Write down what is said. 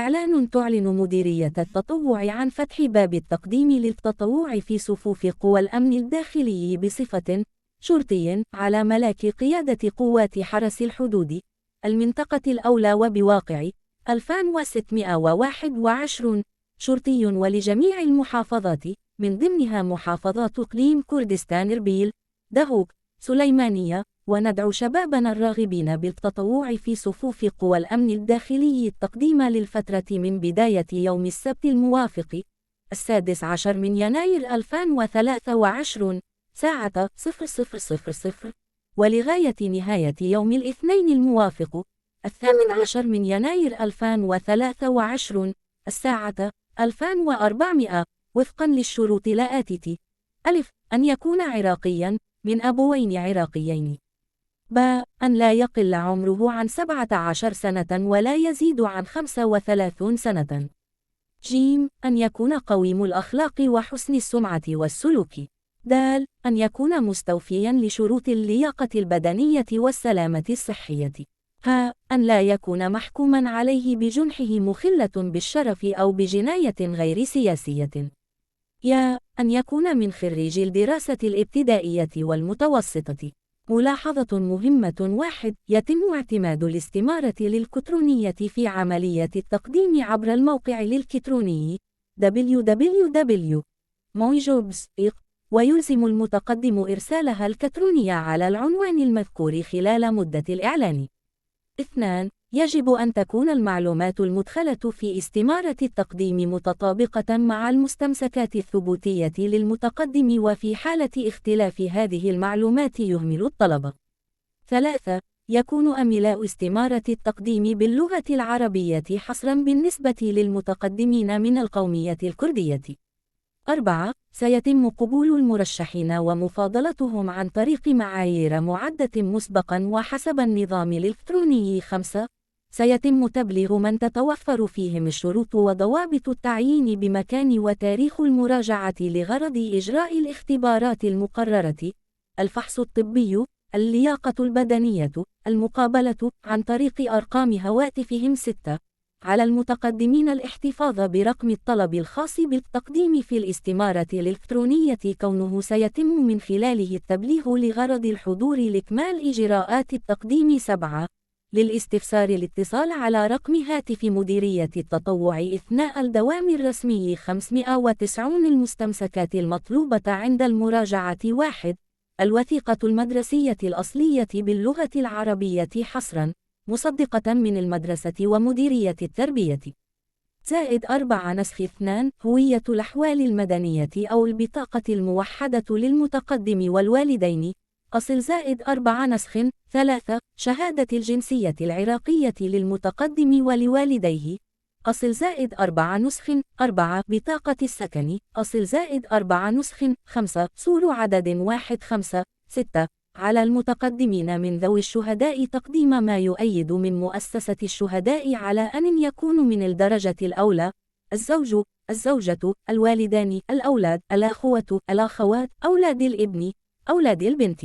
إعلان تعلن مديرية التطوع عن فتح باب التقديم للتطوع في صفوف قوى الأمن الداخلي بصفة شرطي على ملاك قيادة قوات حرس الحدود المنطقة الأولى وبواقع 2621 شرطي ولجميع المحافظات من ضمنها محافظات إقليم كردستان إربيل، دهوك، سليمانية، وندعو شبابنا الراغبين بالتطوع في صفوف قوى الأمن الداخلي التقديم للفترة من بداية يوم السبت الموافق 16 من يناير 2023 ساعة 00:00 ولغاية نهاية يوم الاثنين الموافق 18 من يناير 2023 الساعة 2400 وفقا للشروط الآتية: ألف، أن يكون عراقيا من أبوين عراقيين. ب، أن لا يقل عمره عن 17 سنة ولا يزيد عن 35 سنة. ج، أن يكون قويم الأخلاق وحسن السمعة والسلوك. د، أن يكون مستوفيا لشروط اللياقة البدنية والسلامة الصحية. ه، أن لا يكون محكوما عليه بجنحه مخلة بالشرف أو بجناية غير سياسية. يا، أن يكون من خريج الدراسة الابتدائية والمتوسطة. ملاحظة مهمة: 1. يتم اعتماد الاستمارة الإلكترونية في عملية التقديم عبر الموقع الإلكتروني www.myjobs.org، ويلزم المتقدم إرسالها الإلكترونية على العنوان المذكور خلال مدة الإعلان. 2. يجب أن تكون المعلومات المدخلة في استمارة التقديم متطابقة مع المستمسكات الثبوتية للمتقدم، وفي حالة اختلاف هذه المعلومات يهمل الطلب. 3. يكون إملاء استمارة التقديم باللغة العربية حصرا بالنسبة للمتقدمين من القومية الكردية. 4. سيتم قبول المرشحين ومفاضلتهم عن طريق معايير معدة مسبقا وحسب النظام الإلكتروني. 5. سيتم تبليغ من تتوفر فيهم الشروط وضوابط التعيين بمكان وتاريخ المراجعة لغرض إجراء الاختبارات المقررة: الفحص الطبي، اللياقة البدنية، المقابلة، عن طريق أرقام هواتفهم. 6. على المتقدمين الاحتفاظ برقم الطلب الخاص بالتقديم في الاستمارة الإلكترونية، كونه سيتم من خلاله التبليغ لغرض الحضور لإكمال إجراءات التقديم. 7. للاستفسار الاتصال على رقم هاتف مديرية التطوع أثناء الدوام الرسمي 590 المستمسكات المطلوبة عند المراجعة: 1. الوثيقة المدرسية الأصلية باللغة العربية حصرا مصدقة من المدرسة ومديرية التربية. -4 نسخ 2 هوية الأحوال المدنية أو البطاقة الموحدة للمتقدم والوالدين. -4 نسخ 3 شهادة الجنسية العراقية للمتقدم ولوالديه. -4 نسخ 4 بطاقة السكن. -4 نسخ 5 صور عدد 1 5 6 على المتقدمين من ذوي الشهداء تقديم ما يؤيد من مؤسسة الشهداء على أن يكون من الدرجة الأولى: الزوج، الزوجة، الوالدان، الأولاد، الأخوة، الأخوات، أولاد الابن، أولاد البنت.